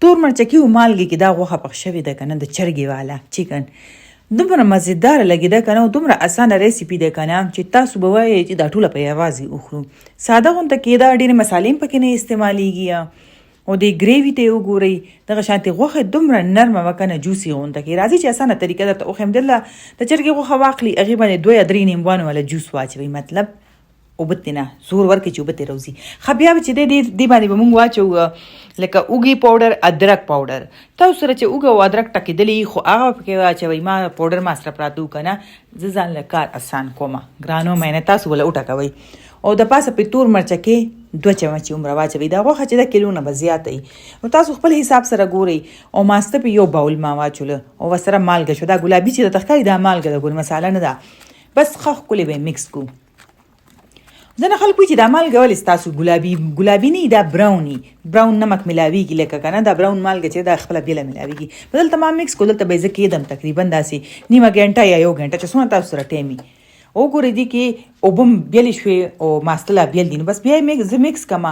تور مرچکي او مالګې کې دا غوښه پخ شوې ده کنه د چرګې والا چکن دومره مزیدار لګیده کنه او دومره اسانه ریسیپي ده کنه چې تاسو به وایئ چې دا ټوله په یوازې وخورو. ساده غونته کېده، ډېرې مسالې هم پکې نه استعمالیږي او د ګریوي ته وګورئ دغه شانتې غوښه دومره نرمه وه کنه جوسي غونته کې. راځي چې اسانه طریقه درته وښیم. دلته د چرګې غوښه واخلي، هغې باندې 2 یا 3 نیمبوانو والا جوس واچوئ، مطلب اوبه ترې نه زور ورکړئ چې اوبه ترې راوځي. ښه بیا به چې دې باندې به موږ واچوو لکه اوږې پاوډر، ادرک پاوډر. تاسو سره چې اوږه او ادرک ټکېدلي خو هغه پکې واچوئ. ما پاوډر ما سره پراته وو که نه، زه ځان له کار اسان کومه، ګرانو مینه تاسو وله وټکوئ. او د پاسه پې تور مرچکې 2 چمچې عمره واچوئ. دا غوښه چې ده کیلو نه به زیاته وي نو تاسو خپل حساب سره ګورئ. او ماسته په 1 باول ما واچوله او ورسره مالګه شو. دا ګلابي چې درته ښکاري دا مالګه ده، ګل مساله نه ده. بس ښه ښکلې به یې میکس کړو. ځینې خلک وایي چې دا مالګه ولې ستاسو ګلابي نه دا براون نمک ملاویږي لکه که نه دا براون مالګه چې دا خپله بېله ملاویږي. په دلته ما میکس کړو. دلته به یې زه کېدم تقریبا داسې نیمه ګنټه یا 1 ګنټه چې څومره تاسو سره ټایم وي. وګورئ دې کې اوبه هم بیلې شوې او ماسته لا بیل دي نو بس بیا یې زه میکس کړم.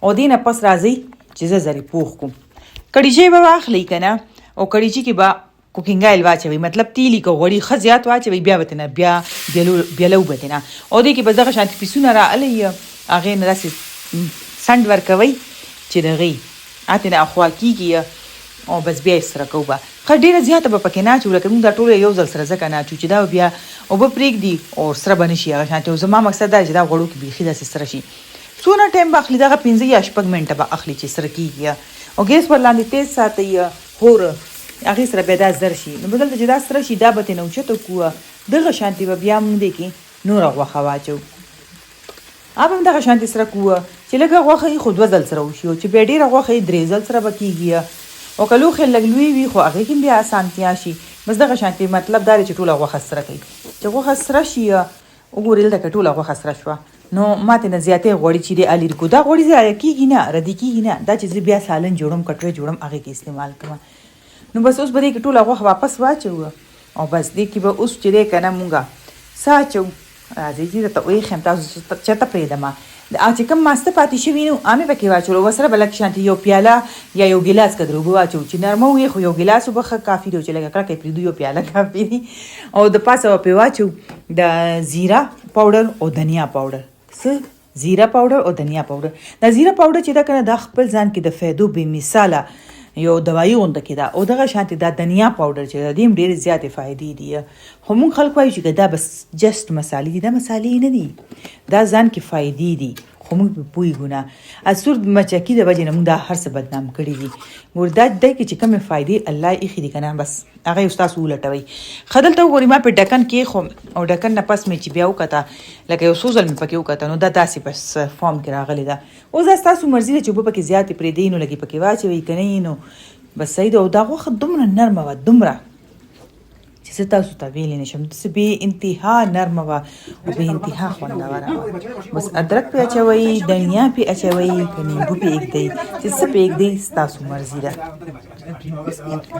او دې نه پس راځئ چې زه زرې پوخ کړم. کړیچۍ به واخلئ که نه او کړیچي کې به کوکینګ آیل واچوئ، مطلب تیلي که غوړي ښه زیات واچوئ. بیا به ترې نه بیا بیلو به ترې نه او دې کې به دغه شانتې پیسونه راغلی هغې نه داسې سنډ ورکوئ چې د هغې هغې نه اخوا کېږي او بس بیا یې سره کوو. به ښه ډېره زیاته به پکې نه اچوو لکه موږ دا ټوله یو ځل سره ځکه نه اچوو چې دا بیا اوبه پرېږدي او سره به نه شي هغه شانتې. او زما مقصد دا چې دا غوړو کې بیخي داسې سره شي. څونه ټایم به اخلي؟ دغه 15 یا 6 منټه به اخلي چې سره کېږي. او ګیس ور لاندې تیز ساتئ هور هغې سره بیا دا زر شي. نو بدلته چې دا سره شي دا به ترې نه اوچته کړو. دغه شانتې به بیا موږ دې کې نوره غوښه واچوو. اب هم دغه شانتې سره کړو چې لږه غوښه یې خو 2 ځل سره وشي او چې بیا ډېره غوښه یې 3 ځل سره به کېږي. او که لوښې لږ لوی وي خو هغې کې بیا اسانتیا شي. بس دغه شانتې مطلب دا دی چې ټوله غوښه سره کوي. چې غوښه سره شي وګورئ دلته که ټوله غوښه سره شوه نو ما ترې نه زیاتې غوړي چې دی الیر کړو. دا غوړي ضایع کېږي نه، ردي کېږي نه. دا چې زه بیا سالن جوړم کټوۍ جوړم هغې کې استعمال کوم. نو بس اوس به دې کې ټوله غوښه واپس واچوو او بس دې کې به اوس چې دی که نه مونږ څه اچوو. راځئ چې درته وښیم تاسو چېرته پرېږدم. چې کوم ماسته پاتې شوي نو هغې پکې واچولو. ورسره به لږ شانتې 1 پیاله یا 1 ګیلاس قدر اوبه واچوو. چې نرمه وي خو 1 ګیلاس اوبه ښه کافي دی، چې لږه کلکه یې پرېږدو 1 پیاله کافي دي. او د پاسه به پرې واچوو د زیره پاوډر او دنیا پاوډر. څه زیره پاوډر او دنیا پاوډر. دا زیره پاوډر چې دا که نه دا خپل ځان کې د فایدو بې مثاله یو دوایي غونته کې ده. او دغه شانتې دا دنیا پاوډر چې ده دې هم ډېرې زیاتې فایدې دي. خو موږ خلک وایو چې دا بس جست مسالې دي. دا مسالې نه دي، دا ځان کې فایدې دي خو موږ پرې پوهېږو نه. سور مرچکي د وجې نه موږ دا هر څه بدنام کړي دي. ګور دا دی کې چې کومې فایدې الله یې ایښي دي که نه بس هغه یې ستاسو ولټوئ. ښه دلته وګورئ ما پرې ډکن کېښوم او ډکن نه پس مې چې بیا وکته لکه یو څو ځل مې پکې وکته نو دا داسې بس فارم کې راغلی ده. اوس دا ستاسو مرضي ده چې اوبه پکې زیاتې پرېږدئ نو لږې پکې واچوئ که نه نو بس صحیح ده. او دا غوښه دومره نرمه وه دومره چې زه تاسو ته ویلی نشم. داسې بې انتها نرمه وه او بې انتها خوندوره وه. بس ادرک پې اچوئ، دنیا پې اچوئ که نیمبو پې ایږدئ چې څه پې ایږدئ ستاسو مرضي ده.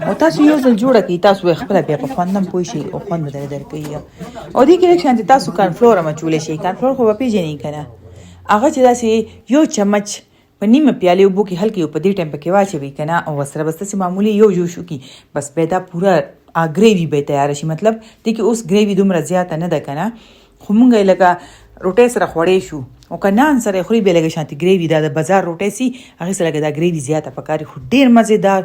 او تاسو یو ځل جوړه کړئ تاسو خپله بیا په خوند هم پوه شئ او خوند به درې درکوي. او دې کې لږ شانتې تاسو کارنفلور هم اچولی شئ. کارنفلور خو به پېژنئ که نه هغه چې داسې 1 چمچ په نیمه پیالې اوبو کې هلکې په دې ټایم پکې واچوئ که نه او ورسره بس داسې معمولي یو جوش وکړي. بس بیا دا پوره ګریوي به یې تیاره شي. مطلب دې کې اوس ګریوي دومره زیاته نه ده که نه خو مونږ یې لکه روټۍ سره خوړی شو او که نان سره یې خوري بیا لږه شانتې ګریوي دا د بازار روټۍ سي هغې سره لږه دا ګریوي زیاته پکار خو ډېر مزېدار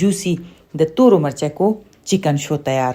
جوسي د تورو مرچکو چکن شو تیار.